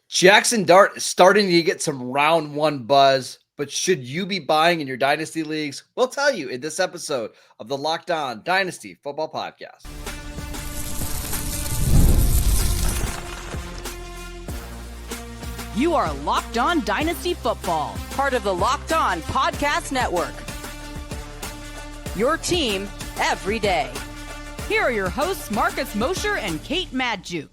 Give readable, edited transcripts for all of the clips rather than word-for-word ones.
Jaxson Dart is starting to get some round one buzz, but should you be buying in your Dynasty leagues? We'll tell you in this episode of the Locked On Dynasty Football Podcast. You are Locked On Dynasty Football, part of the Locked On Podcast Network. Your team every day. Here are your hosts, Marcus Mosher and Kate Madjuk.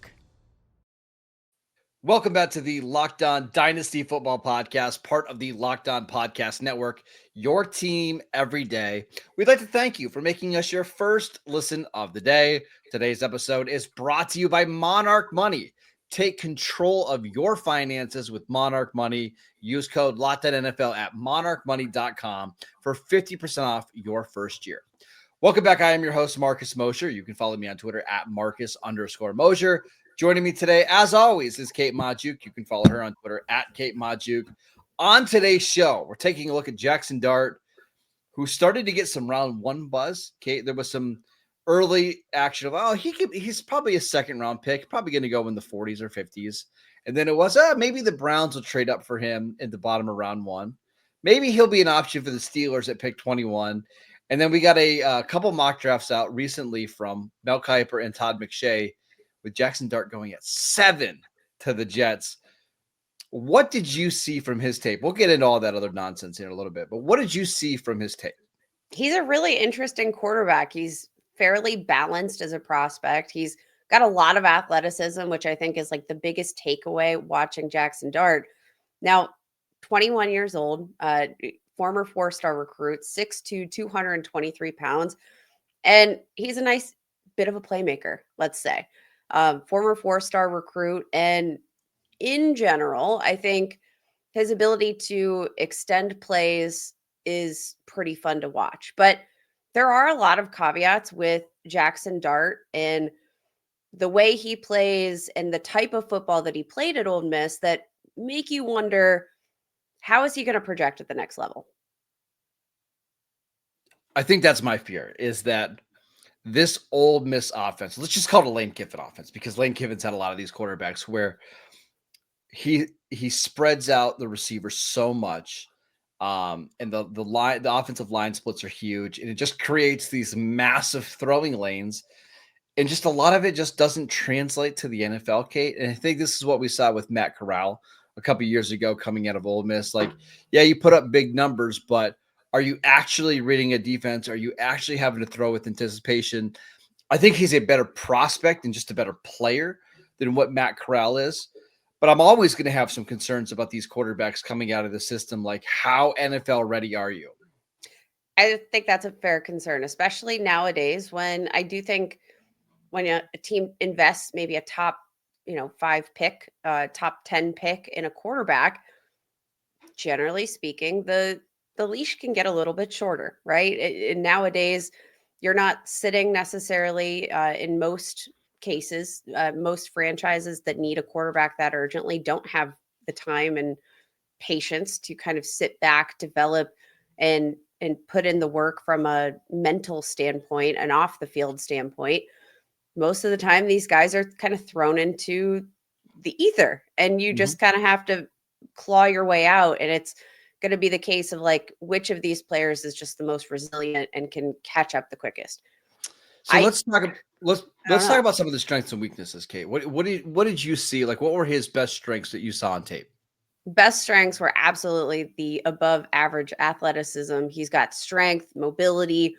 Welcome back to the Locked On Dynasty Football Podcast, part of the Locked On Podcast Network, your team every day. We'd like to thank you for making us your first listen of the day. Today's episode is brought to you by Monarch Money. Take control of your finances with Monarch Money. Use code LOCKEDONNFL at monarchmoney.com for 50% off your first year. Welcome back. I am your host, Marcus Mosher. You can follow me on Twitter at Marcus_Mosher. Joining me today, as always, is Kate Madjuk. You can follow her on Twitter at Kate Madjuk. On today's show, we're taking a look at Jaxson Dart, who started to get some round one buzz. Kate, there was some early action of, he's probably a second round pick, probably going to go in the 40s or 50s. And then it was, maybe the Browns will trade up for him at the bottom of round one. Maybe he'll be an option for the Steelers at pick 21. And then we got a couple mock drafts out recently from Mel Kiper and Todd McShay with Jaxson Dart going at 7 to the Jets. What did you see from his tape? We'll get into all that other nonsense in a little bit, but what did you see from his tape? He's a really interesting quarterback. He's fairly balanced as a prospect. He's got a lot of athleticism, which I think is like the biggest takeaway watching Jaxson Dart. Now, 21 years old, former four-star recruit, 6'2", 223 pounds. And he's a nice bit of a playmaker, let's say. Former four-star recruit. And in general, I think his ability to extend plays is pretty fun to watch. But there are a lot of caveats with Jaxson Dart and the way he plays and the type of football that he played at Ole Miss that make you wonder, how is he going to project at the next level? I think that's my fear, is that this Ole Miss offense, let's just call it a Lane Kiffin offense, because Lane Kiffin's had a lot of these quarterbacks where he spreads out the receivers so much. And the offensive line splits are huge, and it just creates these massive throwing lanes. And just a lot of it just doesn't translate to the NFL, Kate. And I think this is what we saw with Matt Corral a couple of years ago coming out of Ole Miss. Like, yeah, you put up big numbers, but are you actually reading a defense? Are you actually having to throw with anticipation? I think he's a better prospect and just a better player than what Matt Corral is. But I'm always going to have some concerns about these quarterbacks coming out of the system. Like, how NFL ready are you? I think that's a fair concern, especially nowadays when I do think when a team invests maybe a top, 5 pick, top 10 pick in a quarterback, generally speaking, the leash can get a little bit shorter, right? And nowadays, you're not sitting necessarily in most cases. Most franchises that need a quarterback that urgently don't have the time and patience to kind of sit back, develop, and put in the work from a mental standpoint and off the field standpoint. Most of the time, these guys are kind of thrown into the ether, and you just kind of have to claw your way out. And it's going to be the case of like, which of these players is just the most resilient and can catch up the quickest. So let's talk about some of the strengths and weaknesses, Kate. What did you see? Like, what were his best strengths that you saw on tape? Best strengths were absolutely the above average athleticism. He's got strength, mobility.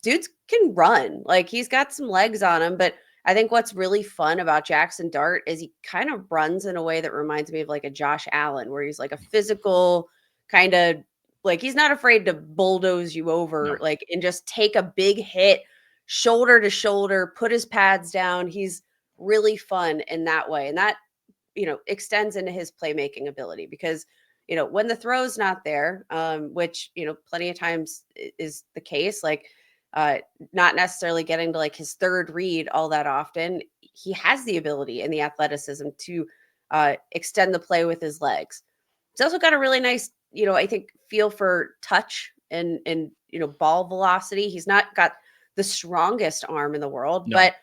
Dudes can run. Like, he's got some legs on him. But I think what's really fun about Jaxson Dart is he kind of runs in a way that reminds me of like a Josh Allen, where he's like a physical kind of, like, he's not afraid to bulldoze you over, like, and just take a big hit shoulder to shoulder, put his pads down. He's really fun in that way. And that, extends into his playmaking ability, because, when the throw's not there, which, plenty of times is the case, like, not necessarily getting to like his third read all that often, he has the ability and the athleticism to extend the play with his legs. He's also got a really nice, I think, feel for touch and ball velocity. He's not got the strongest arm in the world, but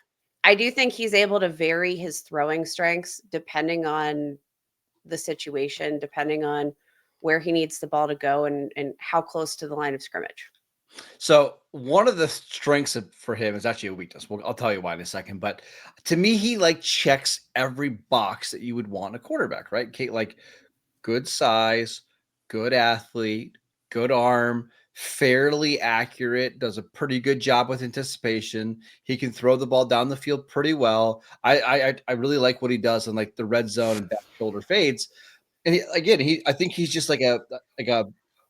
I do think he's able to vary his throwing strengths depending on the situation, depending on where he needs the ball to go and how close to the line of scrimmage. So one of the strengths for him is actually a weakness. Well, I'll tell you why in a second. But to me, he like checks every box that you would want in a quarterback, right? Kate, like good size, good athlete, good arm, fairly accurate, does a pretty good job with anticipation. He can throw the ball down the field pretty well. I really like what he does in like the red zone and back shoulder fades. And I think he's just like a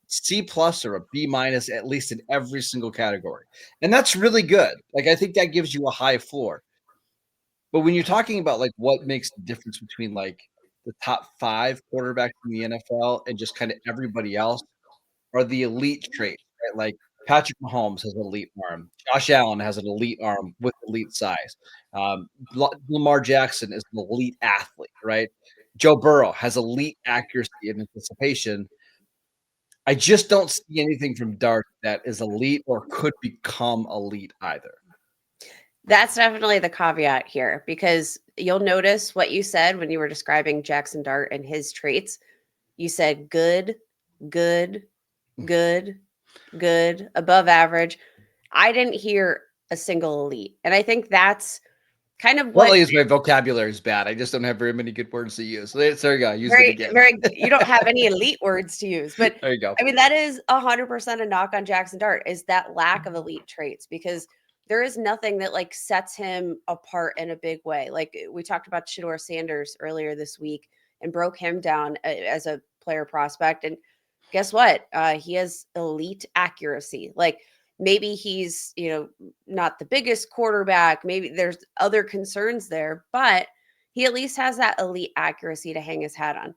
C plus or a B minus at least in every single category, and that's really good. Like I think that gives you a high floor. But when you're talking about like what makes the difference between like the top 5 quarterbacks in the NFL and just kind of everybody else are the elite traits, right? Like Patrick Mahomes has an elite arm. Josh Allen has an elite arm with elite size. Lamar Jackson is an elite athlete, right? Joe Burrow has elite accuracy and anticipation. I just don't see anything from Dart that is elite or could become elite either. That's definitely the caveat here, because you'll notice what you said when you were describing Jaxson Dart and his traits. You said good, good, good, good, above average. I didn't hear a single elite. And I think that's kind of what Partly is my vocabulary is bad. I just don't have very many good words to use. So there you go. I used it very, again. very, you don't have any elite words to use. But There you go. I mean, that is 100% a knock on Jaxson Dart, is that lack of elite traits, because there is nothing that like sets him apart in a big way. Like we talked about Shedeur Sanders earlier this week and broke him down as a player prospect. And guess what? He has elite accuracy. Like maybe he's, not the biggest quarterback. Maybe there's other concerns there, but he at least has that elite accuracy to hang his hat on.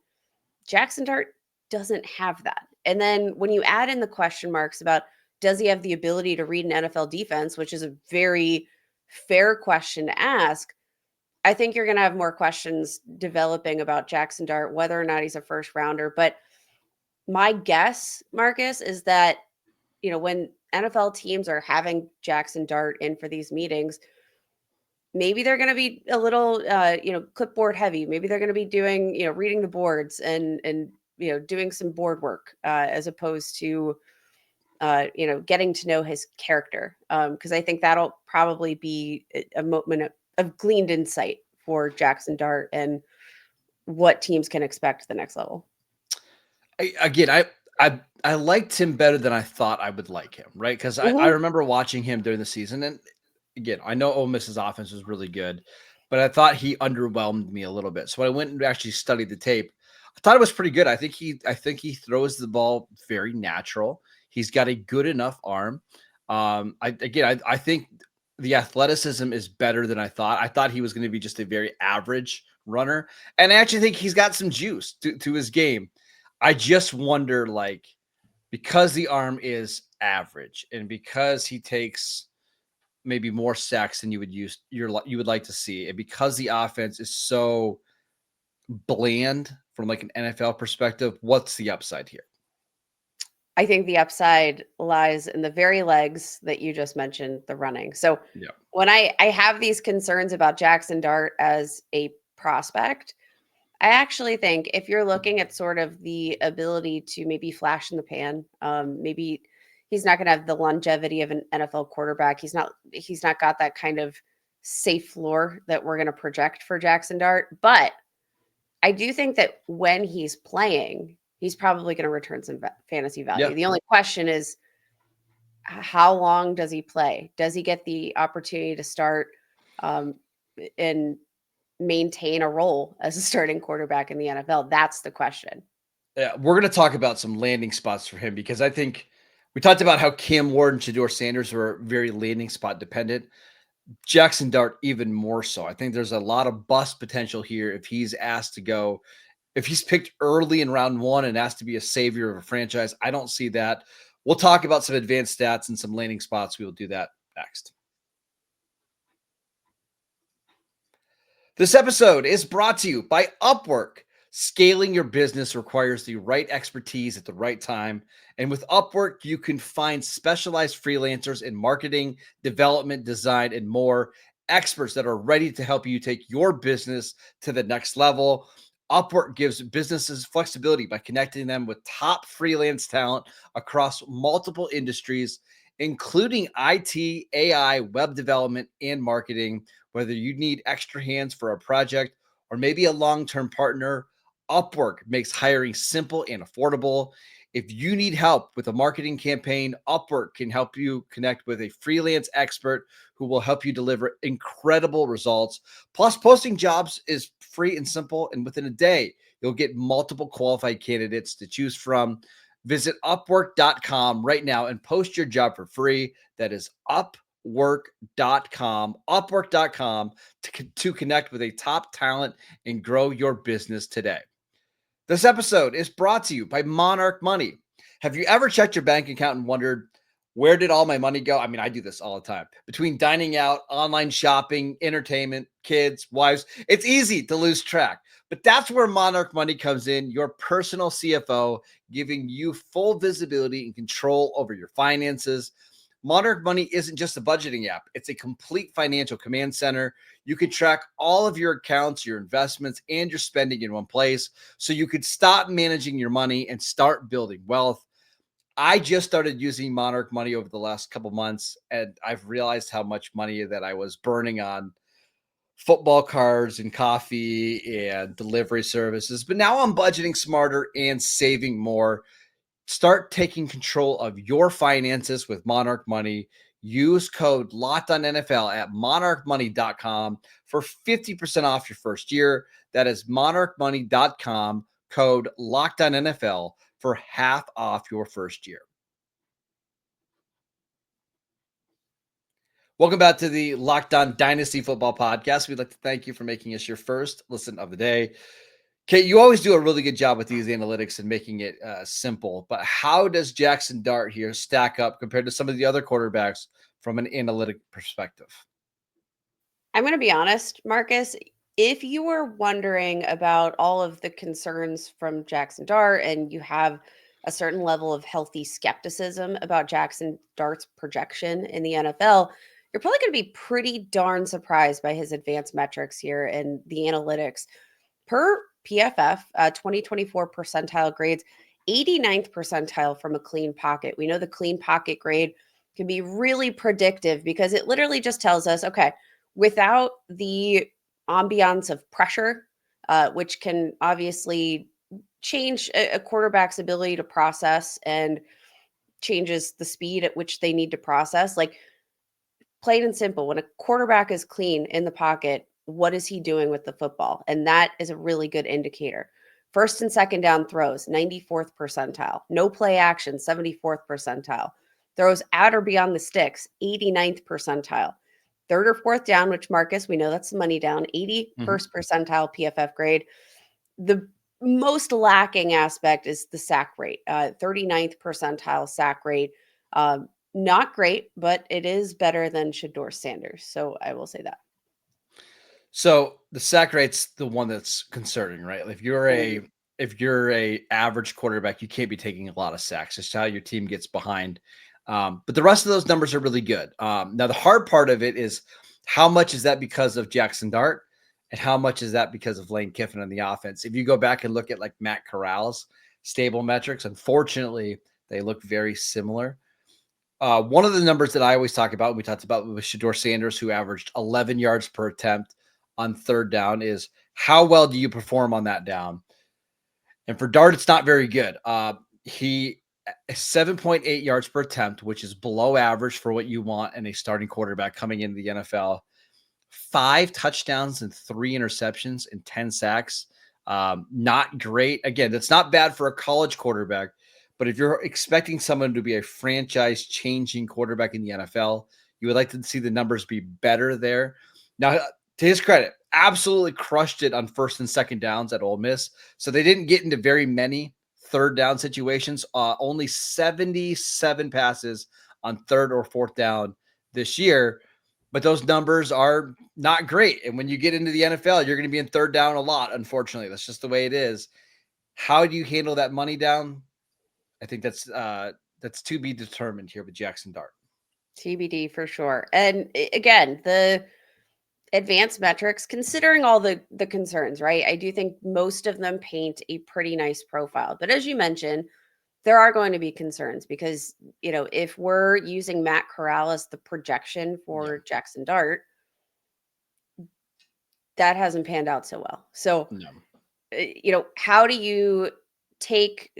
Jaxson Dart doesn't have that. And then when you add in the question marks about does he have the ability to read an NFL defense, which is a very fair question to ask, I think you're going to have more questions developing about Jaxson Dart, whether or not he's a first rounder. But my guess, Marcus, is that, when NFL teams are having Jaxson Dart in for these meetings, maybe they're going to be a little, clipboard heavy. Maybe they're going to be doing, reading the boards and doing some board work as opposed to, getting to know his character. Because I think that'll probably be a moment of gleaned insight for Jaxson Dart and what teams can expect at the next level. I liked him better than I thought I would like him, right? Because I remember watching him during the season, and again, I know Ole Miss's offense was really good, but I thought he underwhelmed me a little bit. So when I went and actually studied the tape, I thought it was pretty good. I think he throws the ball very natural. He's got a good enough arm. I think the athleticism is better than I thought. I thought he was going to be just a very average runner, and I actually think he's got some juice to his game. I just wonder, like, because the arm is average and because he takes maybe more sacks than you would like to see, and because the offense is so bland from like an NFL perspective, what's the upside here? I think the upside lies in the very legs that you just mentioned, the running. So Yeah. when I have these concerns about Jaxson Dart as a prospect, I actually think if you're looking at sort of the ability to maybe flash in the pan, maybe he's not going to have the longevity of an NFL quarterback. He's not got that kind of safe floor that we're going to project for Jaxson Dart. But I do think that when he's playing, he's probably going to return some fantasy value. Yeah. The only question is, how long does he play? Does he get the opportunity to start and maintain a role as a starting quarterback in the NFL? That's the question. Yeah, we're going to talk about some landing spots for him, because I think we talked about how Cam Ward and Shedeur Sanders were very landing spot dependent. Jaxson Dart even more so. I think there's a lot of bust potential here if he's asked to go. If he's picked early in round 1 and asked to be a savior of a franchise, I don't see that. We'll talk about some advanced stats and some landing spots. We will do that next. This episode is brought to you by Upwork. Scaling your business requires the right expertise at the right time. And with Upwork, you can find specialized freelancers in marketing, development, design, and more. Experts that are ready to help you take your business to the next level. Upwork gives businesses flexibility by connecting them with top freelance talent across multiple industries, including IT, AI, web development, and marketing. Whether you need extra hands for a project or maybe a long-term partner, Upwork makes hiring simple and affordable. If you need help with a marketing campaign, Upwork can help you connect with a freelance expert who will help you deliver incredible results. Plus, posting jobs is free and simple, and within a day, you'll get multiple qualified candidates to choose from. Visit upwork.com right now and post your job for free. That is upwork.com to connect with a top talent and grow your business today. This episode is brought to you by Monarch Money. Have you ever checked your bank account and wondered, where did all my money go? I mean, I do this all the time. Between dining out, online shopping, entertainment, kids, wives, it's easy to lose track. But that's where Monarch Money comes in, your personal CFO, giving you full visibility and control over your finances. Monarch Money isn't just a budgeting app, it's a complete financial command center. You can track all of your accounts, your investments, and your spending in one place so you could stop managing your money and start building wealth. I just started using Monarch Money over the last couple months, and I've realized how much money that I was burning on football cards and coffee and delivery services. But now I'm budgeting smarter and saving more. Start taking control of your finances with Monarch Money. Use code LOCKEDONNFL at monarchmoney.com for 50% off your first year. That is monarchmoney.com, code LOCKEDONNFL for half off your first year. Welcome back to the Locked On Dynasty Football Podcast. We'd like to thank you for making us your first listen of the day. Kate, you always do a really good job with these analytics and making it simple, but how does Jaxson Dart here stack up compared to some of the other quarterbacks from an analytic perspective? I'm going to be honest, Marcus. If you were wondering about all of the concerns from Jaxson Dart and you have a certain level of healthy skepticism about Jaxson Dart's projection in the NFL, you're probably going to be pretty darn surprised by his advanced metrics here and the analytics. Per PFF, 2024 percentile grades, 89th percentile from a clean pocket. We know the clean pocket grade can be really predictive because it literally just tells us, okay, without the ambiance of pressure, which can obviously change a quarterback's ability to process and changes the speed at which they need to process. Like, plain and simple, when a quarterback is clean in the pocket, what is he doing with the football? And that is a really good indicator. First and second down throws, 94th percentile. No play action, 74th percentile. Throws at or beyond the sticks, 89th percentile. Third or fourth down, which Marcus, we know that's the money down, 81st percentile PFF grade. The most lacking aspect is the sack rate, 39th percentile sack rate. Not great, but it is better than Shedeur Sanders. So I will say that. So the sack rate's the one that's concerning, right? If you're a average quarterback, you can't be taking a lot of sacks. It's how your team gets behind. But the rest of those numbers are really good. Now the hard part of it is how much is that because of Jaxson Dart and how much is that because of Lane Kiffin on the offense? If you go back and look at like Matt Corral's stable metrics, unfortunately, they look very similar. One of the numbers that I always talk about, we talked about with Shedeur Sanders, who averaged 11 yards per attempt on third down, is how well do you perform on that down? And for Dart, it's not very good. He 7.8 yards per attempt, which is below average for what you want in a starting quarterback coming into the NFL. 5 touchdowns and 3 interceptions and 10 sacks. Not great. Again, that's not bad for a college quarterback, but if you're expecting someone to be a franchise-changing quarterback in the NFL, you would like to see the numbers be better there. Now, to his credit, absolutely crushed it on first and second downs at Ole Miss. So they didn't get into very many third down situations. Only 77 passes on third or fourth down this year. But those numbers are not great. And when you get into the NFL, you're going to be in third down a lot, unfortunately. That's just the way it is. How do you handle that money down? I think that's to be determined here with Jaxson Dart. TBD for sure. And again, the advanced metrics, considering all the concerns, right? I do think most of them paint a pretty nice profile. But as you mentioned, there are going to be concerns because, if we're using Matt Corral as the projection Yeah. for Jaxson Dart, that hasn't panned out so well. So, No. how do you take,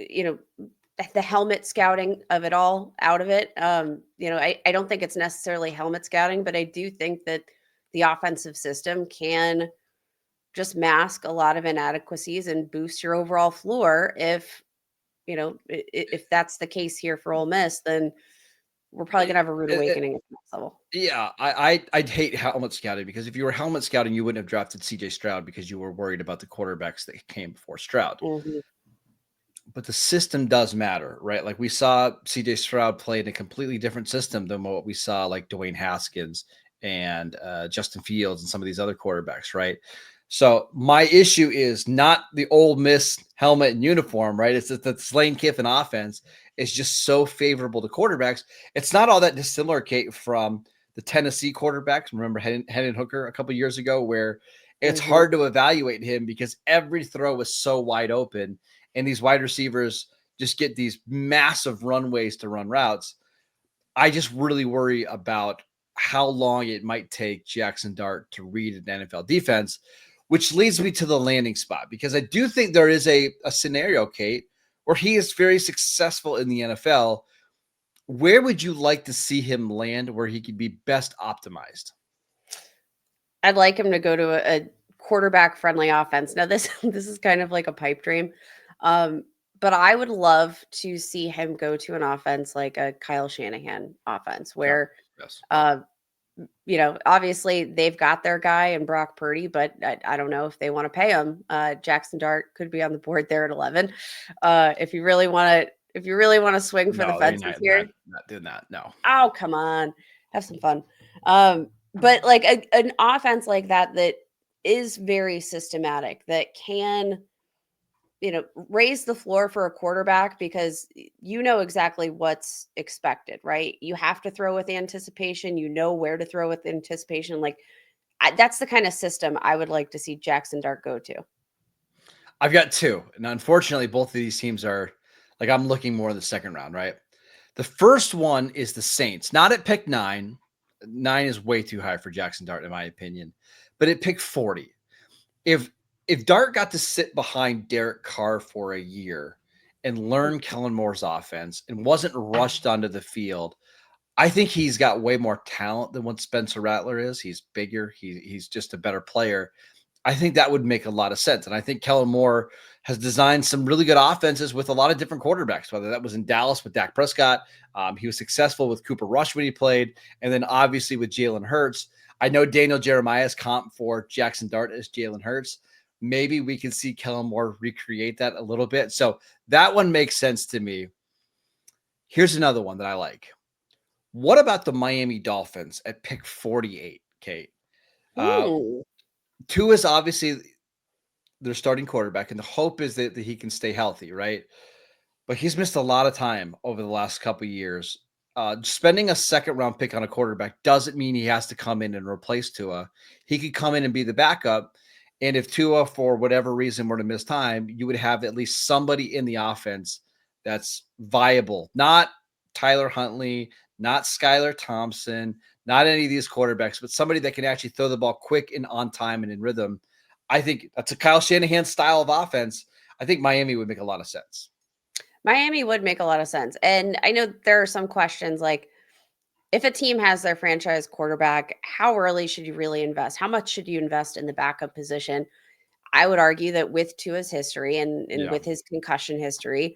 the helmet scouting of it all out of it? I don't think it's necessarily helmet scouting, but I do think that the offensive system can just mask a lot of inadequacies and boost your overall floor. If that's the case here for Ole Miss, then we're probably gonna have a rude awakening at the next level. Yeah, I'd hate helmet scouting because if you were helmet scouting, you wouldn't have drafted CJ Stroud because you were worried about the quarterbacks that came before Stroud. Mhm. But the system does matter, right? Like we saw CJ Stroud play in a completely different system than what we saw like Dwayne Haskins and Justin Fields and some of these other quarterbacks, right? So my issue is not the Ole Miss helmet and uniform, right? It's that the Lane Kiffin offense is just so favorable to quarterbacks. It's not all that dissimilar, Kate, from the Tennessee quarterbacks. Remember Hendon Hooker a couple years ago, where it's Mhm. hard to evaluate him because every throw was so wide open, and these wide receivers just get these massive runways to run routes. I just really worry about how long it might take Jaxson Dart to read an NFL defense, which leads me to the landing spot, because I do think there is a scenario, Kate, where he is very successful in the NFL. Where would you like to see him land where he could be best optimized? I'd like him to go to a quarterback friendly offense. Now this this is kind of like a pipe dream. Um, but I would love to see him go to an offense like a Kyle Shanahan offense Yeah. where Yes. uh obviously they've got their guy in Brock Purdy, but I don't know if they want to pay him. Jaxson Dart could be on the board there at 11. If you really want to swing for the No, they're fences here, not doing that. No. oh, come on. Have some fun. But like an offense like that is very systematic, that can, raise the floor for a quarterback because you know exactly what's expected, right? You have to throw with anticipation. You know where to throw with anticipation. Like that's the kind of system I would like to see Jaxson Dart go to. I've got two. And unfortunately, both of these teams are like, I'm looking more in the second round, right? The first one is the Saints, not at pick 9. 9 is way too high for Jaxson Dart, in my opinion, but at pick 40. If Dart got to sit behind Derek Carr for a year and learn Kellen Moore's offense and wasn't rushed onto the field, I think he's got way more talent than what Spencer Rattler is. He's bigger. He's just a better player. I think that would make a lot of sense. And I think Kellen Moore has designed some really good offenses with a lot of different quarterbacks, whether that was in Dallas with Dak Prescott. He was successful with Cooper Rush when he played. And then obviously with Jalen Hurts. I know Daniel Jeremiah's comp for Jaxson Dart is Jalen Hurts. Maybe we can see Kellen Moore recreate that a little bit. So that one makes sense to me. Here's another one that I like. What about the Miami Dolphins at pick 48, Kate? Uh, Ooh. Tua is obviously their starting quarterback, and the hope is that he can stay healthy, right? But he's missed a lot of time over the last couple of years. Spending a second round pick on a quarterback doesn't mean he has to come in and replace Tua. He could come in and be the backup. And if Tua, for whatever reason, were to miss time, you would have at least somebody in the offense that's viable. Not Tyler Huntley, not Skylar Thompson, not any of these quarterbacks, but somebody that can actually throw the ball quick and on time and in rhythm. I think that's a Kyle Shanahan style of offense. I think Miami would make a lot of sense. Miami would make a lot of sense. And I know there are some questions like if a team has their franchise quarterback, how early should you really invest? How much should you invest in the backup position? I would argue that with Tua's history and Yeah. with his concussion history,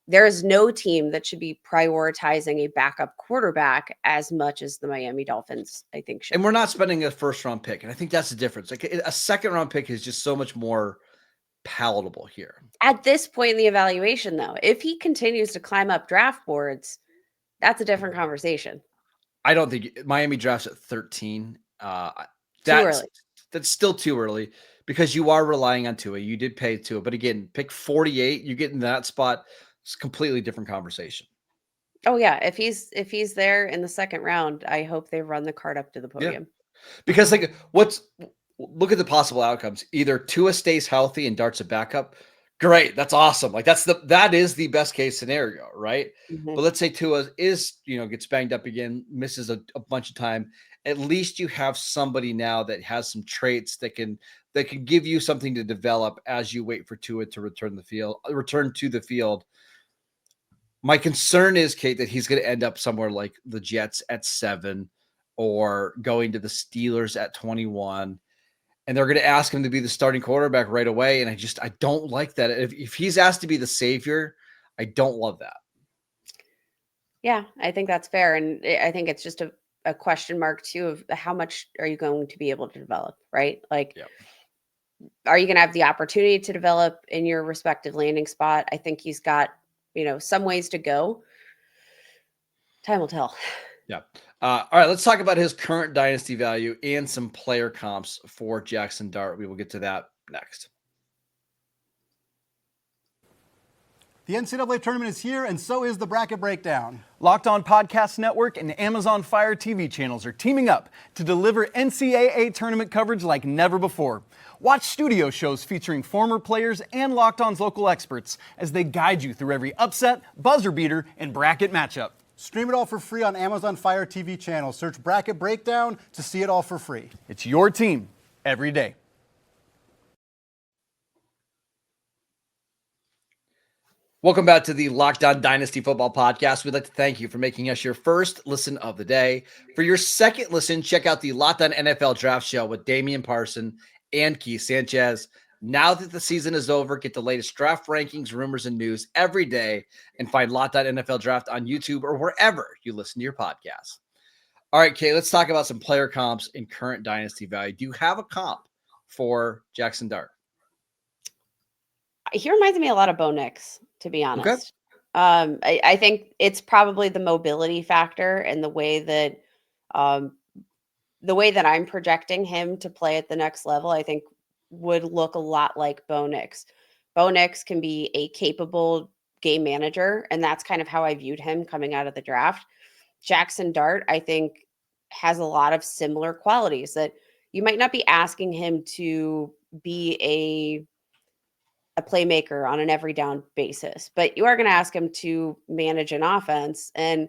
there is no team that should be prioritizing a backup quarterback as much as the Miami Dolphins, I think, should. And we're not spending a first round pick. And I think that's the difference. Like a second round pick is just so much more palatable here. At this point in the evaluation, though, if he continues to climb up draft boards, that's a different conversation. I don't think Miami drafts at 13. Too That's early. still too early because you are relying on Tua. You did pay Tua, but again, pick 48, you get in that spot. It's a completely different conversation. Oh yeah, if he's there in the second round, I hope they run the card up to the Yeah. podium. Because look at the possible outcomes. Either Tua stays healthy and Dart's a backup. Great. That's awesome. Like that is the best case scenario, right? Mhm. But let's say Tua gets banged up again, misses a bunch of time. At least you have somebody now that has some traits that can give you something to develop as you wait for Tua to return to the field. My concern is, Kate, that he's going to end up somewhere like the Jets at 7 or going to the Steelers at 21. And they're going to ask him to be the starting quarterback right away. And I don't like that. If he's asked to be the savior, I don't love that. Yeah, I think that's fair. And I think it's just a question mark too of how much are you going to be able to develop, right? Like, Yep. are you going to have the opportunity to develop in your respective landing spot? I think he's got, some ways to go. Time will tell. Yeah. All right. Let's talk about his current dynasty value and some player comps for Jaxson Dart. We will get to that next. The NCAA tournament is here, and so is the Bracket Breakdown. Locked On Podcast Network and Amazon Fire TV channels are teaming up to deliver NCAA tournament coverage like never before. Watch studio shows featuring former players and Locked On's local experts as they guide you through every upset, buzzer beater, and bracket matchup. Stream it all for free on Amazon Fire TV channel. Search Bracket Breakdown to see it all for free. It's your team every day. Welcome back to the Locked On Dynasty Football Podcast. We'd like to thank you for making us your first listen of the day. For your second listen, check out the Locked On NFL Draft Show with Damian Parson and Keith Sanchez. Now that the season is over, get the latest draft rankings, rumors, and news every day, and find Locked On NFL Draft on YouTube or wherever you listen to your podcasts. All right, Kay, let's talk about some player comps in current dynasty value. Do you have a comp for Jaxson Dart? He reminds me a lot of Bo Nix, to be honest. Okay. I think it's probably the mobility factor and the way that I'm projecting him to play at the next level, I think would look a lot like Bo Nix. Bo Nix can be a capable game manager, and that's kind of how I viewed him coming out of the draft. Jaxson Dart, I think, has a lot of similar qualities that you might not be asking him to be a playmaker on an every down basis, but you are going to ask him to manage an offense. And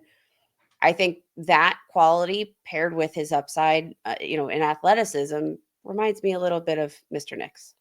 I think that quality paired with his upside, in athleticism reminds me a little bit of Mr. Nix.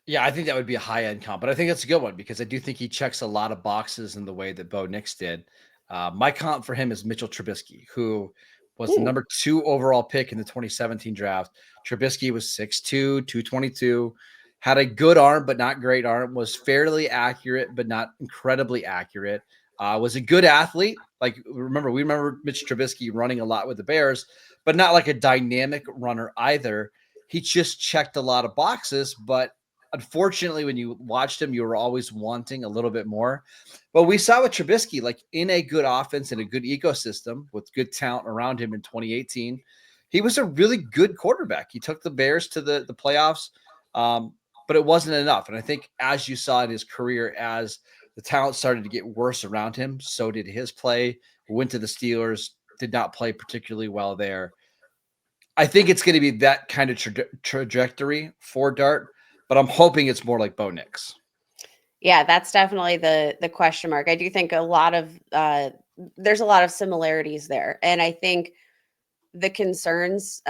Yeah, I think that would be a high-end comp, but I think that's a good one because I do think he checks a lot of boxes in the way that Bo Nix did. My comp for him is Mitchell Trubisky, who was the number 2 overall pick in the 2017 draft. Trubisky was 6'2", 222, had a good arm, but not great arm, was fairly accurate, but not incredibly accurate, was a good athlete. We remember Mitch Trubisky running a lot with the Bears, but not like a dynamic runner either. He just checked a lot of boxes, but unfortunately, when you watched him, you were always wanting a little bit more. But we saw with Trubisky, like in a good offense and a good ecosystem with good talent around him in 2018, he was a really good quarterback. He took the Bears to the playoffs, but it wasn't enough. And I think as you saw in his career, as the talent started to get worse around him, so did his play. Went to the Steelers, did not play particularly well there. I think it's going to be that kind of trajectory for Dart, but I'm hoping it's more like Bo Nix. Yeah, that's definitely the question mark. I do think there's a lot of similarities there. And I think the concerns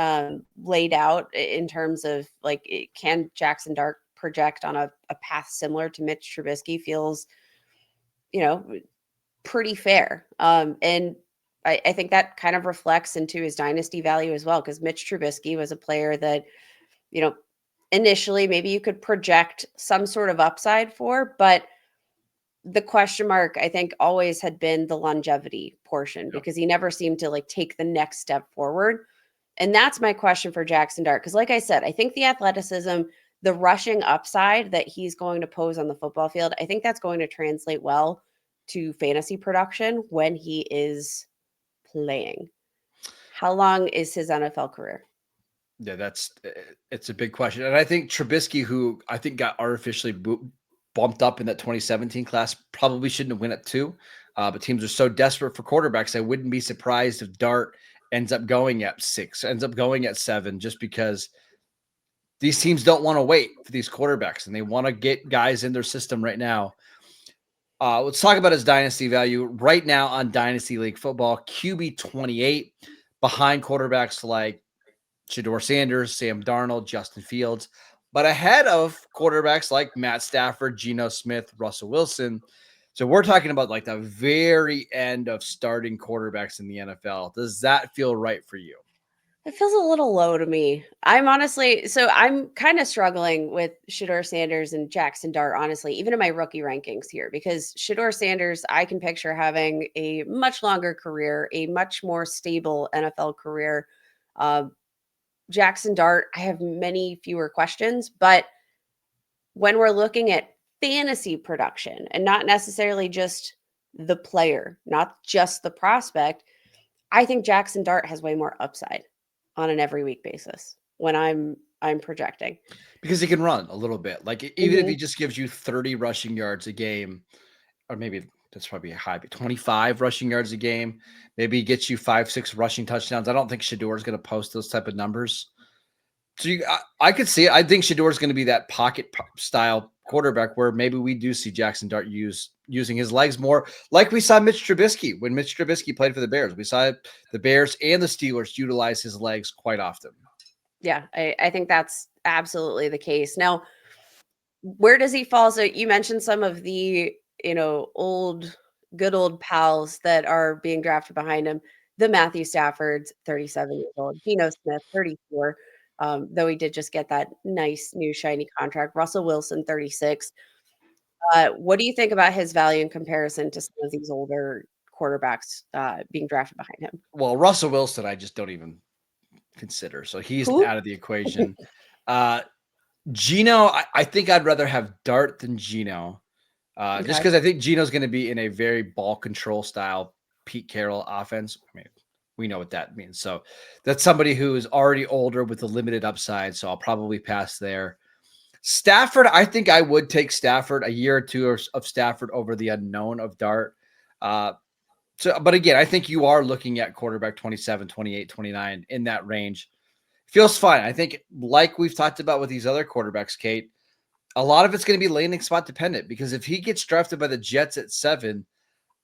laid out in terms of can Jaxson Dart project on a path similar to Mitch Trubisky feels, pretty fair. And I think that kind of reflects into his dynasty value as well, because Mitch Trubisky was a player that, initially maybe you could project some sort of upside for, but the question mark, I think, always had been the longevity portion because he never seemed to take the next step forward. And that's my question for Jaxson Dart. Because like I said, I think the athleticism, the rushing upside that he's going to pose on the football field, I think that's going to translate well to fantasy production when he is playing. How long is his NFL career? Yeah, it's a big question. And I think Trubisky, who I think got artificially bumped up in that 2017 class, probably shouldn't have went at 2. But teams are so desperate for quarterbacks. I wouldn't be surprised if Dart ends up going at 6, ends up going at 7, just because these teams don't want to wait for these quarterbacks and they want to get guys in their system right now. Let's talk about his dynasty value right now on Dynasty League Football. QB 28, behind quarterbacks like Shedeur Sanders, Sam Darnold, Justin Fields, but ahead of quarterbacks like Matt Stafford, Geno Smith, Russell Wilson. So we're talking about like the very end of starting quarterbacks in the NFL. Does that feel right for you? It feels a little low to me. I'm kind of struggling with Shedeur Sanders and Jaxson Dart, honestly, even in my rookie rankings here, because Shedeur Sanders, I can picture having a much longer career, a much more stable NFL career. Jaxson Dart, I have many fewer questions, but when we're looking at fantasy production and not necessarily just the player, not just the prospect, I think Jaxson Dart has way more upside on an every week basis when I'm projecting. Because he can run a little bit. Like even if he just gives you 30 rushing yards a game, or maybe that's probably high, but 25 rushing yards a game, maybe he gets you 5-6 rushing touchdowns. I don't think Shedeur is going to post those type of numbers. So I could see it. I think Shedeur is going to be that pocket style quarterback where maybe we do see Jaxson Dart using his legs more, like we saw Mitch Trubisky when Mitch Trubisky played for the Bears. We saw the Bears and the Steelers utilize his legs quite often. Yeah, I think that's absolutely the case. Now, where does he fall? So you mentioned some of the, good old pals that are being drafted behind him. The Matthew Staffords, 37 years old. Geno Smith, 34. Though he did just get that nice new shiny contract. Russell Wilson, 36. What do you think about his value in comparison to some of these older quarterbacks being drafted behind him? Well, Russell Wilson, I just don't even consider. So he's Who? out of the equation. Geno, I think I'd rather have Dart than Geno. Just Okay. because I think Geno's going to be in a very ball control style Pete Carroll offense. I mean, we know what that means. So that's somebody who is already older with a limited upside. So I'll probably pass there. Stafford, I think I would take Stafford, a year or two of Stafford over the unknown of Dart. But again, I think you are looking at quarterback 27, 28, 29 in that range. Feels fine. I think like we've talked about with these other quarterbacks, Kate, a lot of it's going to be landing spot dependent, because if he gets drafted by the Jets at 7,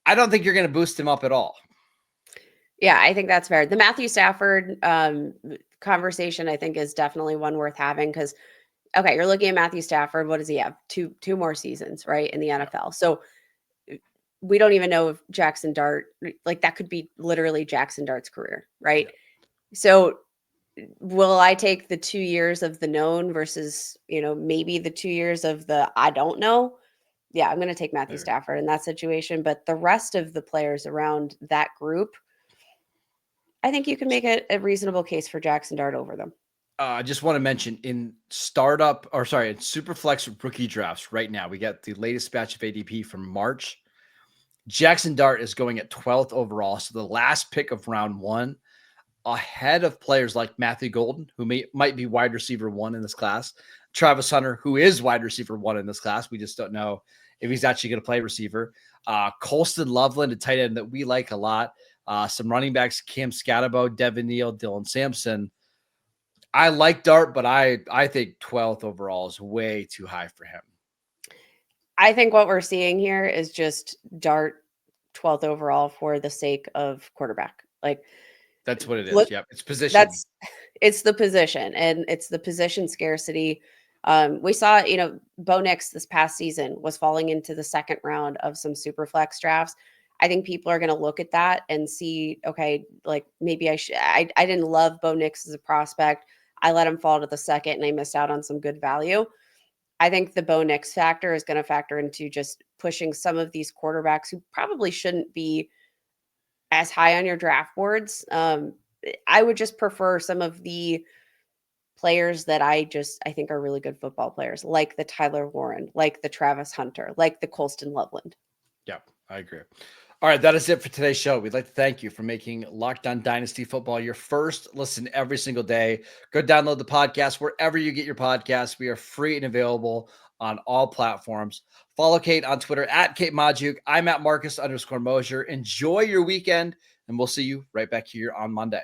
I don't think you're going to boost him up at all. Yeah, I think that's fair. The Matthew Stafford conversation, I think, is definitely one worth having because, okay, you're looking at Matthew Stafford. What does he have? Two more seasons, right, in the NFL. So we don't even know if Jaxson Dart, like that could be literally Jaxson Dart's career, right? So will I take the 2 years of the known versus, maybe the 2 years of the I don't know? Yeah, I'm going to take Matthew Stafford in that situation. But the rest of the players around that group, I think you can make a reasonable case for Jaxson Dart over them. I just want to mention in Superflex rookie drafts right now, we got the latest batch of ADP from March. Jaxson Dart is going at 12th overall. So the last pick of round 1, ahead of players like Matthew Golden, who might be wide receiver 1 in this class. Travis Hunter, who is wide receiver 1 in this class. We just don't know if he's actually going to play receiver. Colston Loveland, a tight end that we like a lot. Some running backs, Cam Scatterbo, Devin Neal, Dylan Sampson. I like Dart, but I think 12th overall is way too high for him. I think what we're seeing here is just Dart 12th overall for the sake of quarterback. Like that's what it is. Yep. It's position. It's the position, and it's the position scarcity. We saw, Bo Nix this past season was falling into the second round of some super flex drafts. I think people are going to look at that and see, okay, like maybe I didn't love Bo Nix as a prospect. I let him fall to the second and I missed out on some good value. I think the Bo Nix factor is going to factor into just pushing some of these quarterbacks who probably shouldn't be as high on your draft boards. I would just prefer some of the players that I think are really good football players, like the Tyler Warren, like the Travis Hunter, like the Colston Loveland. Yeah, I agree. All right, that is it for today's show. We'd like to thank you for making Locked On Dynasty Football your first listen every single day. Go download the podcast wherever you get your podcasts. We are free and available on all platforms. Follow Kate on Twitter at Kate Majuk. I'm at Marcus_Mosier. Enjoy your weekend, and we'll see you right back here on Monday.